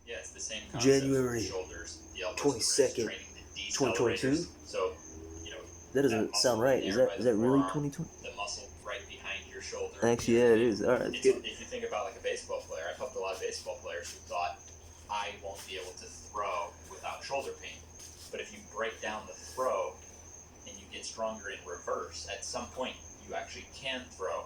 Yeah, it's the same concept. January Shoulders, the elbows, 22nd, the wrists, training the 2022. So, you know, that doesn't sound right. Is that really 2020? The muscle right behind your shoulder. Actually, yeah, it is. All right, good. If you think about like a baseball player, I've helped a lot of baseball players who thought I won't be able to throw without shoulder pain. But if you break down the throw and you get stronger in reverse, at some point you actually can throw.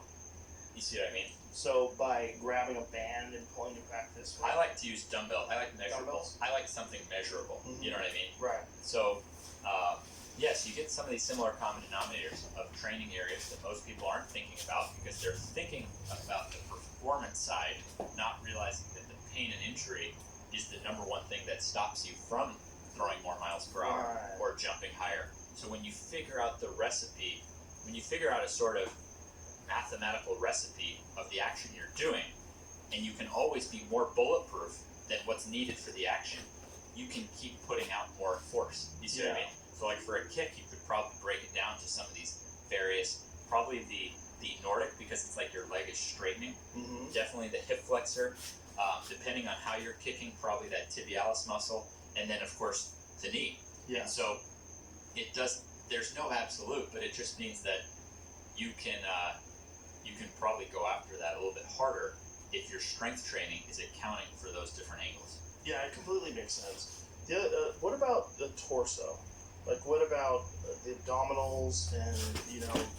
You see what I mean? So by grabbing a band and pulling it back this way? I like to use dumbbells. I like measurables. I like something measurable. Mm-hmm. You know what I mean? Right. So, yes, you get some of these similar common denominators of training areas that most people aren't thinking about because they're thinking about the performance side, not realizing that the pain and injury is the number one thing that stops you from throwing more miles per hour or jumping higher. So when you figure out the recipe, when you figure out a sort of mathematical recipe of the action you're doing, and you can always be more bulletproof than what's needed for the action, you can keep putting out more force. You see what I mean? So like for a kick, you could probably break it down to some of these various, probably the Nordic, because it's like your leg is straightening. Mm-hmm. Definitely the hip flexor. Depending on how you're kicking, probably that tibialis muscle, and then of course the knee. Yeah. And so it does. There's no absolute, but it just means that you can probably go after that a little bit harder if your strength training is accounting for those different angles. Yeah, it completely makes sense. What about the torso? Like, what about the abdominals and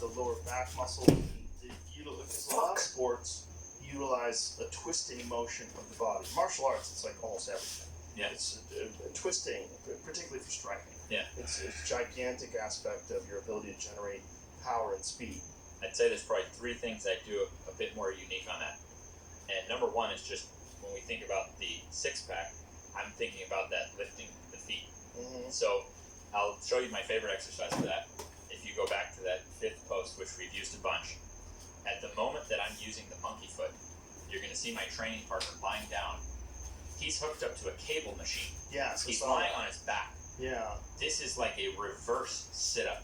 the lower back muscle? Because a lot of sports utilize a twisting motion of the body. Martial arts, it's like almost everything. Yeah. It's twisting, particularly for striking. Yeah. It's a gigantic aspect of your ability to generate power and speed. I'd say there's probably three things I do a bit more unique on that. And number one is just when we think about the six-pack, I'm thinking about that lifting the feet. Mm-hmm. So I'll show you my favorite exercise for that. If you go back to that fifth post, which we've used a bunch, at the moment that I'm using the monkey foot, you're going to see my training partner lying down. He's hooked up to a cable machine. Yeah, so he's lying on his back. Yeah. This is like a reverse sit-up.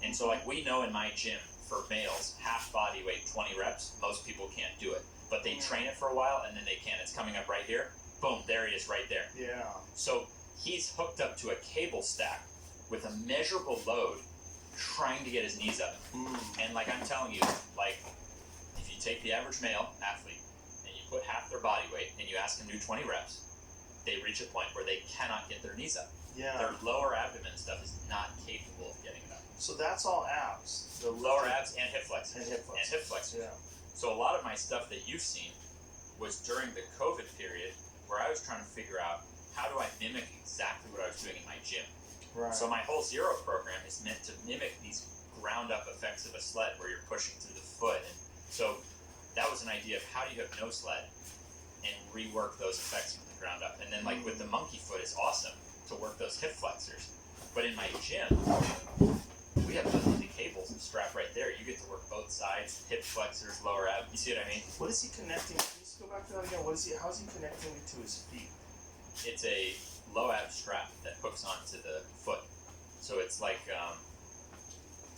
And so like we know in my gym, for males, half body weight, 20 reps, most people can't do it. But they train it for a while and then they can. It's coming up right here. Boom, there he is right there. Yeah. So he's hooked up to a cable stack with a measurable load trying to get his knees up. And like I'm telling you, like if you take the average male athlete and you put half their body weight and you ask them to do 20 reps, they reach a point where they cannot get their knees up. Yeah. Their lower abdomen stuff is not capable of getting it up. So that's all abs. The lower abs and hip flexors. And hip flexors. Yeah. So a lot of my stuff that you've seen was during the COVID period where I was trying to figure out how do I mimic exactly what I was doing in my gym. Right. So my whole Zero program is meant to mimic these ground up effects of a sled where you're pushing through the foot. And so that was an idea of how do you have no sled and rework those effects from the ground up. And then like with the monkey foot, it's awesome to work those hip flexors. But in my gym, we have the cables and strap right there. You get to work both sides, hip flexors, lower ab. You see what I mean? What is he connecting? Can you just go back to that again? How's he connecting it to his feet? It's a low ab strap that hooks onto the foot. So it's like,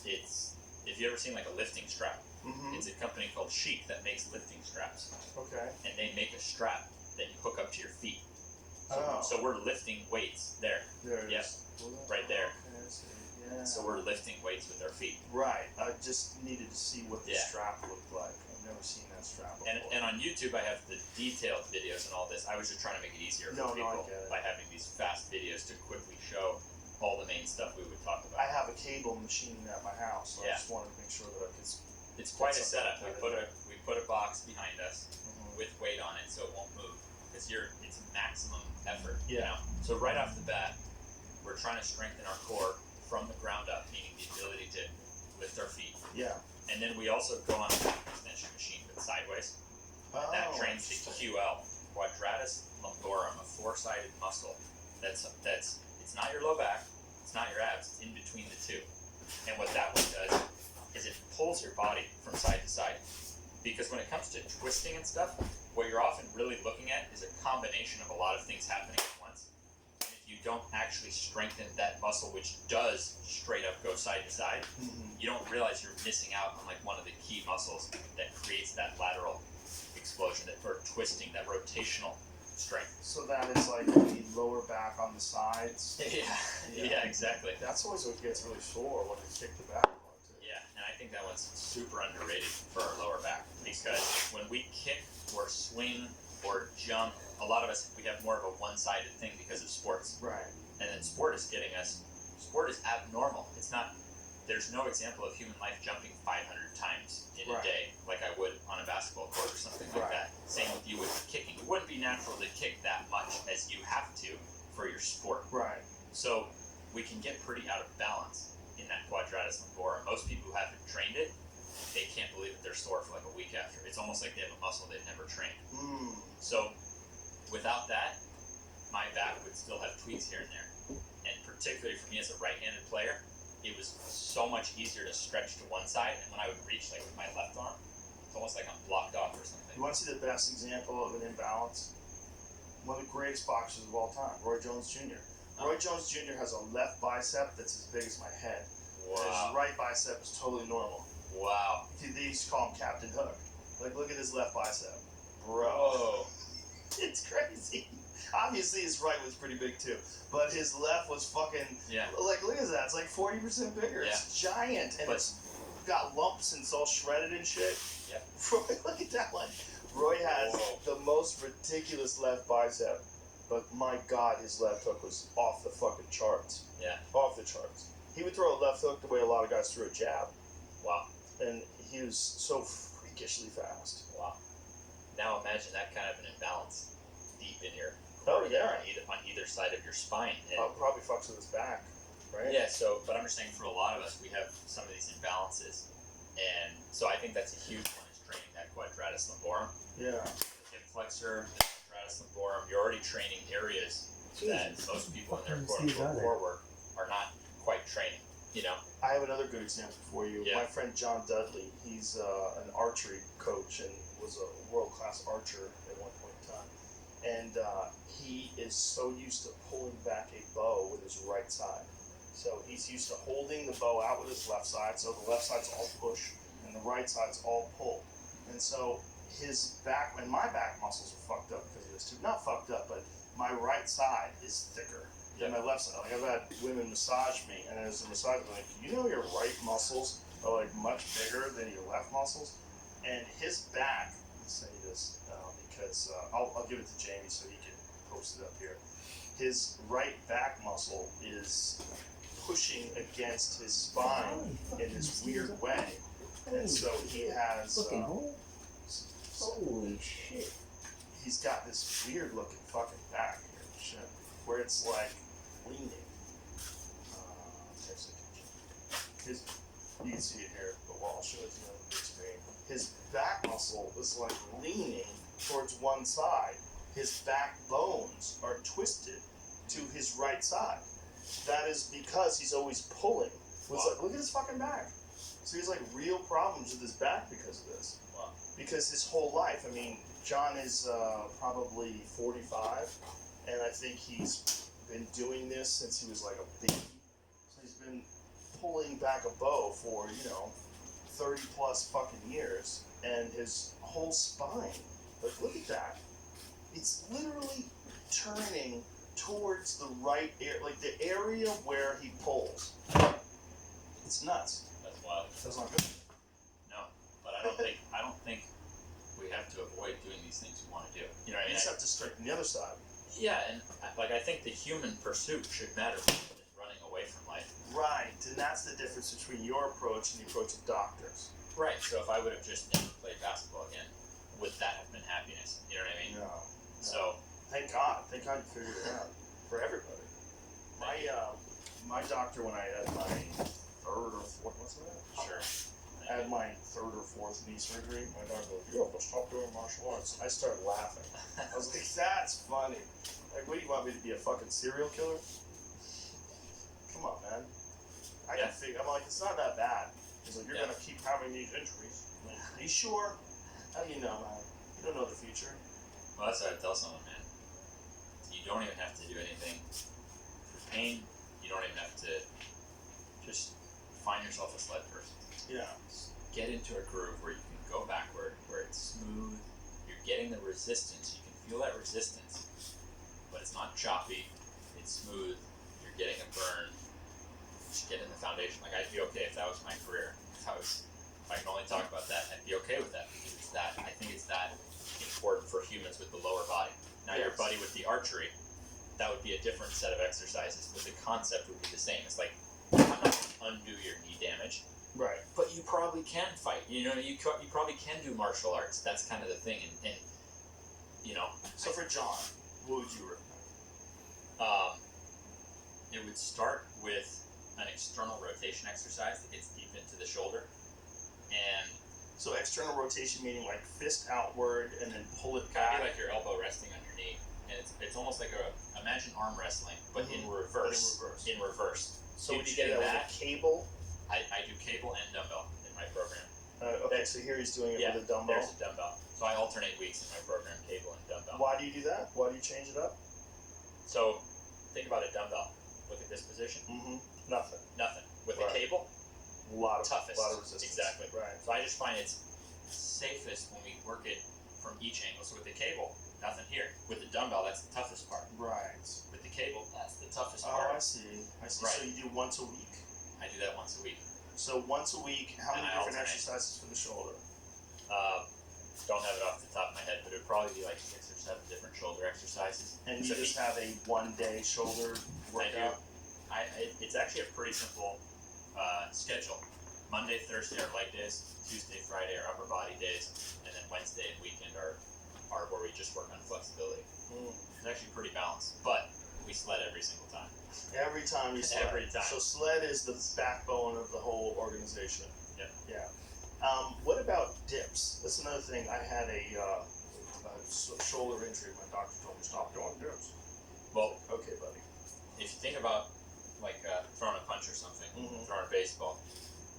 if you ever seen like a lifting strap, it's a company called Chic that makes lifting straps. Okay. And they make a strap that you hook up to your feet. So we're lifting weights there. There it is. Right there. Okay, yeah. So we're lifting weights with our feet. Right. I just needed to see what the strap looked like. I've never seen that strap before. And on YouTube, I have the detailed videos and all this. I was just trying to make it easier for people by having these fast videos to quickly show all the main stuff we would talk about. I have a cable machine at my house, so I just wanted to make sure that I could. It's quite a setup. We put a box behind us with weight on it, so it won't move. Because it's maximum effort. Yeah. You know? So right off the bat, we're trying to strengthen our core from the ground up, meaning the ability to lift our feet. Yeah. And then we also go on a back extension machine, but sideways. And that trains the QL, quadratus lumborum, a four-sided muscle. It's not your low back, it's not your abs, it's in between the two. And what that one does is it pulls your body from side to side. Because when it comes to twisting and stuff, what you're often really looking at is a combination of a lot of things happening at once. And if you don't actually strengthen that muscle, which does straight up go side to side, you don't realize you're missing out on like one of the key muscles that creates that lateral explosion, or twisting, that rotational strength. So that is like the lower back on the sides. Yeah, exactly. That's always what gets really sore when they kick the back one too. Yeah, and I think that one's super underrated for our lower back because when we kick or swing or jump, a lot of us, we have more of a one-sided thing because of sports. Right. And then sport is abnormal. It's not, there's no example of human life jumping 500 times in a day like I would on a basketball court or something like that. Same with you with kicking. It wouldn't be natural to kick that much as you have to for your sport. Right. So we can get pretty out of balance in that quadratus lumborum. Most people who haven't trained it, they can't believe that they're sore for like a week after. It's almost like they have a muscle they've never trained. So without that, my back would still have tweaks here and there. And particularly for me as a right-handed player, it was so much easier to stretch to one side, and when I would reach like with my left arm, it's almost like I'm blocked off or something. You want to see the best example of an imbalance? One of the greatest boxers of all time, Roy Jones Jr. Roy Jones Jr. has a left bicep that's as big as my head. Wow. And his right bicep is totally normal. Wow. They used to call him Captain Hook. Like, look at his left bicep. Bro. Whoa. It's crazy. Obviously, his right was pretty big too, but his left was fucking. Yeah. Like, look at that. It's like 40% bigger. Yeah. It's giant, and it's got lumps and it's all shredded and shit. Yeah. Roy, look at that one. Roy has the most ridiculous left bicep, but my God, his left hook was off the fucking charts. Yeah. Off the charts. He would throw a left hook the way a lot of guys threw a jab. Wow. And he was so freakishly fast. Wow. Now imagine that kind of an imbalance deep in your Oh, yeah. on either side of your spine. And Probably fucks with his back, right? yeah, but I'm just saying for a lot of us, we have some of these imbalances. And so I think that's a huge one is training that quadratus lumborum. Yeah. The hip flexor, the quadratus lumborum, you're already training areas that most people in their quote-unquote core work are not quite training, you know? I have another good example for you. Yeah. My friend John Dudley, he's an archery coach and was a world-class archer at one point in time. And he is so used to pulling back a bow with his right side. So he's used to holding the bow out with his left side, so the left side's all push, and the right side's all pull. And so his back, and my back muscles are fucked up because of this too. Not fucked up, but my right side is thicker than my left side. Like, I've had women massage me, and as a massager, I'm like, you know your right muscles are like much bigger than your left muscles? And his back, let's say this, because I'll give it to Jamie so he can post it up here. His right back muscle is pushing against his spine in this weird way. And so he has holy shit. He's got this weird looking fucking back here, shit, where it's like leaning. You can see it here, but I'll show it to you on the big screen. His back muscle is like leaning towards one side. His back bones are twisted to his right side. That is because he's always pulling. Like, look at his fucking back. So he's like real problems with his back because of this. Wow. Because his whole life, I mean, John is probably 45, and I think he's been doing this since he was like a baby. So he's been pulling back a bow for, 30 plus fucking years, and his whole spine, like, look at that. It's literally turning towards the right like the area where he pulls. It's nuts. That's wild. That's not good. No, but I don't think we have to avoid doing these things we want to do. You know what I mean? You just have to straighten the other side. Yeah, and I think the human pursuit should matter more than running away from life. Right, and that's the difference between your approach and the approach of doctors. Right. So if I would have just never played basketball again, would that have been happiness? You know what I mean? No. So thank God you figured it out for everybody. My doctor, when I had my third or fourth, what's that? Sure. I had my third or fourth knee surgery. My doctor was like, you have to stop doing martial arts. I started laughing. I was like, that's funny. Like, what do you want me to be, a fucking serial killer? Come on, man. I can figure. I'm like, it's not that bad. He's like, you're gonna keep having these injuries. I'm like, are you sure? How do you know, man? You don't know the future. Well, that's what I tell someone, man. You don't even have to do anything for pain. You don't even have to just find yourself a sled person. Yeah. Just get into a groove where you can go backward, where it's smooth. You're getting the resistance. You can feel that resistance. not choppy. It's smooth. You're getting a burn. Just get in the foundation. Like, I'd be okay if that was my career. If I can only talk about that, I'd be okay with that because I think it's that important for humans with the lower body. Now, your buddy with the archery, that would be a different set of exercises, but the concept would be the same. It's like, I'm not going to undo your knee damage. Right. But you probably can fight. You probably can do martial arts. That's kind of the thing. And So for John, what would you recommend? It would start with an external rotation exercise that gets deep into the shoulder. And so external rotation meaning like fist outward and then pull it kind back. of like your elbow resting on your knee. And it's almost like imagine arm wrestling, but in reverse. In reverse. So would you get do that with a cable? I do cable and dumbbell in my program. Okay, so here he's doing it with a dumbbell. There's a dumbbell. So I alternate weeks in my program, cable and dumbbell. Why do you do that? Why do you change it up? So think about a dumbbell. Look at this position. Nothing. With a cable, a lot of resistance. Exactly. Right. So I just find it's safest when we work it from each angle. So with the cable, nothing here. With the dumbbell, that's the toughest part. Right. With the cable, that's the toughest part. Oh, I see. Right. So you do once a week? I do that once a week. So once a week, how many different exercises for the shoulder? Don't have it off the top of my head, but it would probably be like 6 or 7 different shoulder exercises. And you just have a one-day shoulder workout? It's actually a pretty simple schedule. Monday, Thursday are leg days. Tuesday, Friday are upper body days. And then Wednesday and weekend are where we just work on flexibility. It's actually pretty balanced. But we sled every single time. Every time you sled. Every time. So sled is the backbone of the whole organization. Yep. Yeah. What about dips? That's another thing. I had a shoulder injury. My doctor told me stop doing dips. Well, okay, buddy. If you think about like throwing a punch or something, throwing a baseball,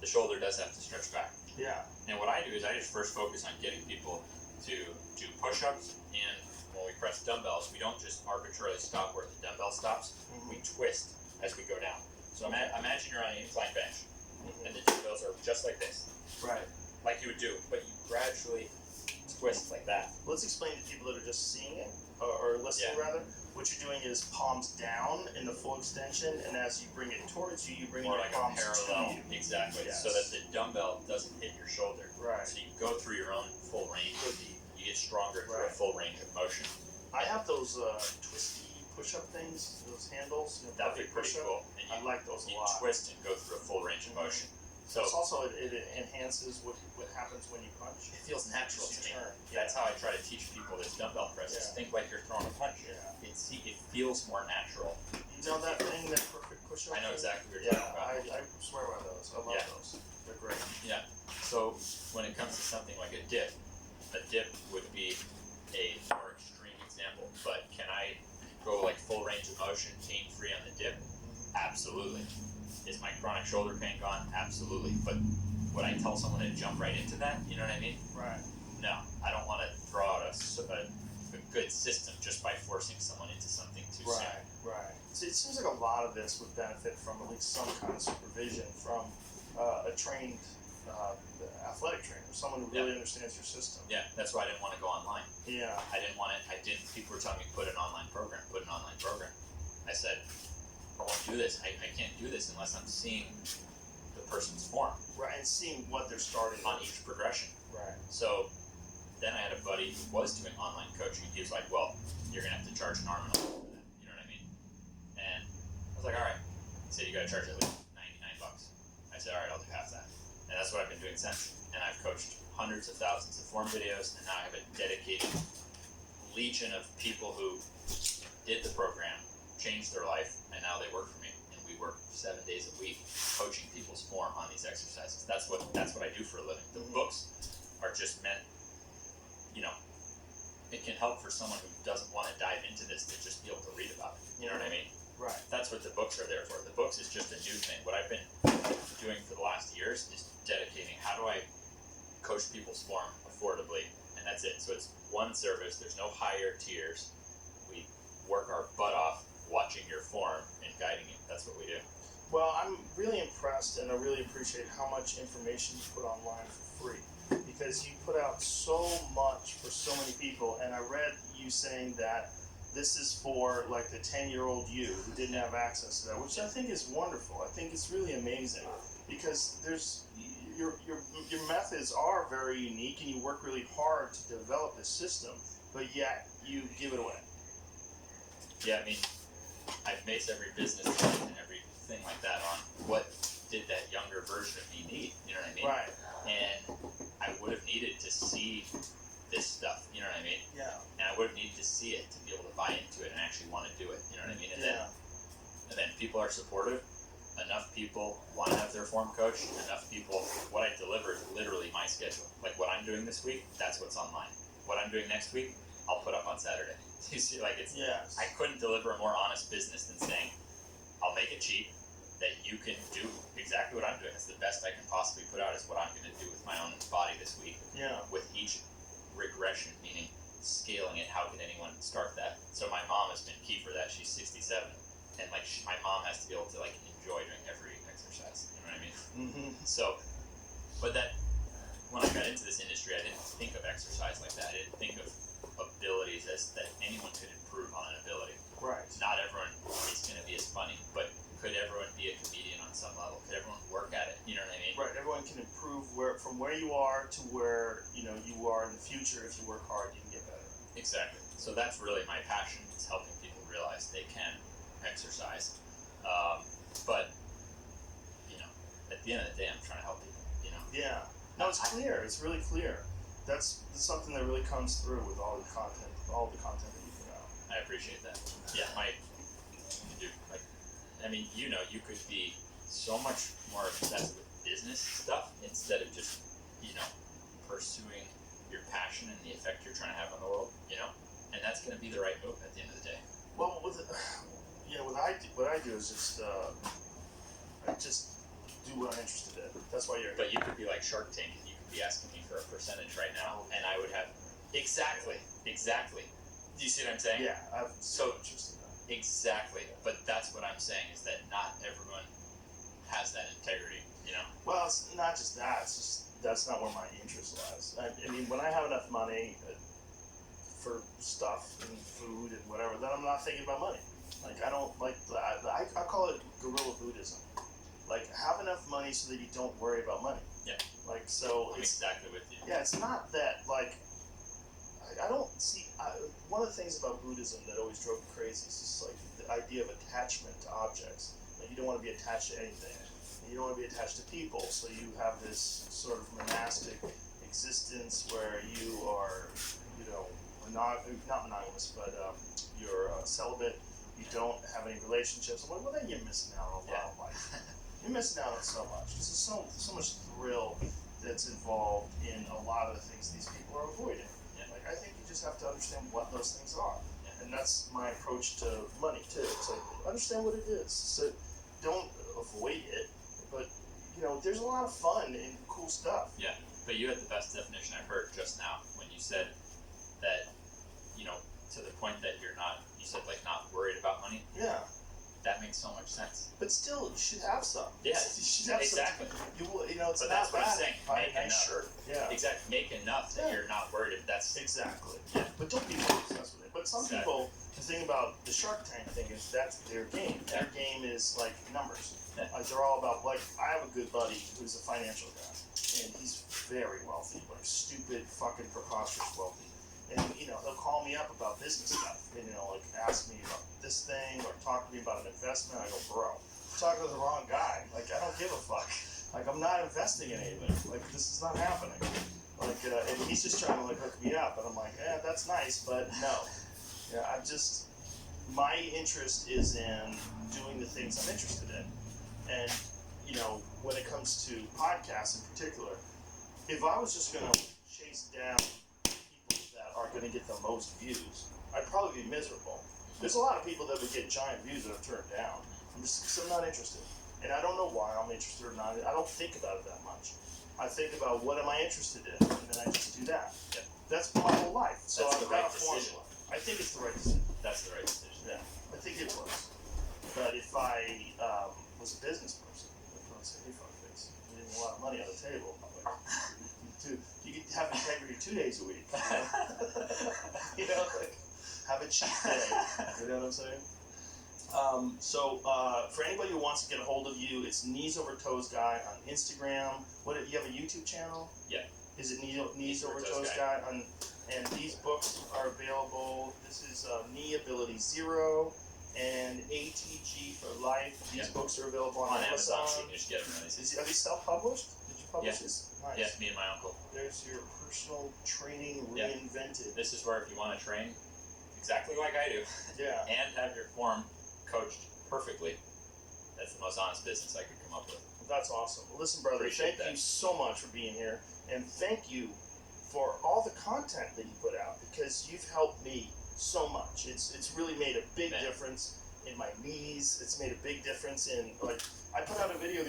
the shoulder does have to stretch back. Yeah. And what I do is I just first focus on getting people to do push-ups, and when we press dumbbells, we don't just arbitrarily stop where the dumbbell stops. We twist as we go down. So imagine you're on an incline bench, and the dumbbells are just like this. Right. Like you would do, but you gradually twist like that. Let's explain to people that are just seeing it, or listening rather. What you're doing is palms down in the full extension, and as you bring it towards you, you bring your like palms parallel. to you. Exactly. Yes. So that the dumbbell doesn't hit your shoulder. Right. So you go through your own full range. You get stronger through a full range of motion. I have those twisty push-up things, those handles. That'd be pretty cool. And I like those a you lot. Twist and go through a full range of motion. So it's also it enhances what happens when you punch. It feels natural to me. Yeah. That's how I try to teach people this dumbbell press. Just think like you're throwing a punch. Yeah. It feels more natural. You know that thing, that perfect push-up? I know exactly what you're talking I about. swear by those. I love those. They're great. Yeah. So when it comes to something like a dip would be a more extreme example. But can I go like full range of motion, pain-free on the dip? Absolutely. Is my chronic shoulder pain gone? Absolutely. But would I tell someone to jump right into that? You know what I mean? Right. No, I don't want to throw out a good system just by forcing someone into something too soon. Right. So it seems like a lot of this would benefit from at least some kind of supervision from a trained athletic trainer, someone who really understands your system. Yeah, that's why I didn't want to go online. Yeah. People were telling me put an online program. I said, I won't do this. I can't do this unless I'm seeing the person's form. Right, and seeing what they're starting on each progression. Right. So then I had a buddy who was doing online coaching. He was like, well, you're going to have to charge an arm and a leg for that. You know what I mean? And I was like, all right. He said, you got to charge at least $99. I said, all right, I'll do half that. And that's what I've been doing since. And I've coached hundreds of thousands of form videos, and now I have a dedicated legion of people who did the program, changed their life, and now they work for me. And we work 7 days a week coaching people's form on these exercises. That's what I do for a living. The books are just meant, it can help for someone who doesn't want to dive into this to just be able to read about it. You know what I mean? Right. That's what the books are there for. The books is just a new thing. What I've been doing for the last years is dedicating how do I coach people's form affordably, and that's it. So it's one service. There's no higher tiers. We work our butt off watching your form and guiding you. That's what we do. Well, I'm really impressed, and I really appreciate how much information you put online for free, because you put out so much for so many people. And I read you saying that this is for like the 10-year-old you who didn't have access to that, which I think is wonderful. I think it's really amazing because your methods are very unique and you work really hard to develop this system, but yet you give it away. Yeah, I mean, I've based every business plan and everything like that on what did that younger version of me need. You know what I mean? Right. And I would have needed to see this stuff. You know what I mean? Yeah. And I would have needed to see it to be able to buy into it and actually want to do it. You know what I mean? And then people are supportive. Enough people want to have their form coached. Enough people. What I deliver is literally my schedule. Like what I'm doing this week, that's what's online. What I'm doing next week, I'll put up on Saturday. You see, like it's. Yes. I couldn't deliver a more honest business than saying, I'll make it cheap, that you can do exactly what I'm doing. It's the best I can possibly put out is what I'm going to do with my own body this week. Yeah. With each regression, meaning scaling it, how can anyone start that? So my mom has been key for that. She's 67, and like my mom has to be able to like enjoy doing every exercise. You know what I mean? Mm-hmm. So, but that when I got into this industry, I didn't think of exercise like that. I didn't think of abilities as that anyone could improve on an ability. Right. Not everyone is going to be as funny, but could everyone be a comedian on some level? Could everyone work at it? You know what I mean? Right. Everyone can improve from where you are to where you are in the future. If you work hard, you can get better. Exactly. So that's really my passion, is helping people realize they can exercise. But at the end of the day, I'm trying to help people. Yeah. No, it's clear. It's really clear. That's something that really comes through with all the content that you put out. I appreciate that. Yeah, you could be so much more obsessed with business stuff instead of just, pursuing your passion and the effect you're trying to have on the world, and that's going to be the right move at the end of the day. Well, what I do is just I just do what I'm interested in. That's why you're. But you could be like Shark Tank, and you could be asking me for a percentage right now, and I would have exactly. Do you see what I'm saying? Yeah, I'm so interested in that. Exactly, but that's what I'm saying is that not everyone has that integrity. Well, it's not just that. It's just that's not where my interest lies. I mean, when I have enough money for stuff and food and whatever, then I'm not thinking about money. Like I don't like I call it guerrilla Buddhism. Like have enough money so that you don't worry about money. Yeah. Like so. I'm exactly with you. Yeah, it's not that like. I don't see. One of the things about Buddhism that always drove me crazy is just like the idea of attachment to objects. Like you don't want to be attached to anything. You don't want to be attached to people. So you have this sort of monastic existence where you are, not monogamous, but you're celibate. You don't have any relationships. I'm like, well, then you're missing out on a lot of life. You're missing out on so much. Because there's so much thrill that's involved in a lot of the things these people are avoiding. I think you just have to understand what those things are. Yeah. And that's my approach to money, too. It's like, understand what it is. So don't avoid it, but, there's a lot of fun and cool stuff. Yeah, but you had the best definition I've heard just now when you said that, to the point that you said, like, not worried about money. Yeah. That makes so much sense. But still, you should have some. Yeah, you should have exactly. It's but not that's what bad. I'm saying. Buy Make a nice enough. shirt. Yeah. Exactly. Make enough that you're not worried. That's exactly. Yeah. But don't be too obsessed with it. But some people, the thing about the Shark Tank thing is that's their game. Yeah. Their game is like numbers. Yeah. Like they're all about like I have a good buddy who's a financial guy, and he's very wealthy, like stupid, fucking preposterous wealthy. And he'll call me up about business stuff, and like ask me about this thing or talk to me about an investment. I go, bro, you're talking to the wrong guy. Like I don't give a fuck. Like I'm not investing in anything. Like this is not happening. Like and he's just trying to like hook me up, and I'm like, yeah, that's nice, but no. Yeah, my interest is in doing the things I'm interested in, and when it comes to podcasts in particular, if I was just gonna chase down are going to get the most views, I'd probably be miserable. There's a lot of people that would get giant views that I've turned down. I'm not interested. And I don't know why I'm interested or not. I don't think about it that much. I think about what am I interested in, and then I just do that. Yeah. That's my whole life. So That's I've got a formula. I think it's the right decision. That's the right decision. Yeah, I think it was. But if I was a business person, I'd probably say, hey, fuckface, you're getting a lot of money on the table. You could have integrity 2 days a week. Like have a cheat day. For anybody who wants to get a hold of you, it's Knees Over Toes Guy on Instagram. What, you have a YouTube channel? Yeah. Is it Knees Over Toes Guy? And these books are available. This is Knee Ability Zero and ATG for Life. These books are available on Amazon. So you can just get them really easy. Are these self-published? Did you publish this? Nice. Yeah, me and my uncle. There's your personal training reinvented. This is where if you want to train exactly like I do, and have your form coached perfectly, that's the most honest business I could come up with. That's awesome. Well, listen, brother, thank you so much for being here, and thank you for all the content that you put out, because you've helped me so much. It's really made a big difference in my knees. It's made a big difference in, like, I put out a video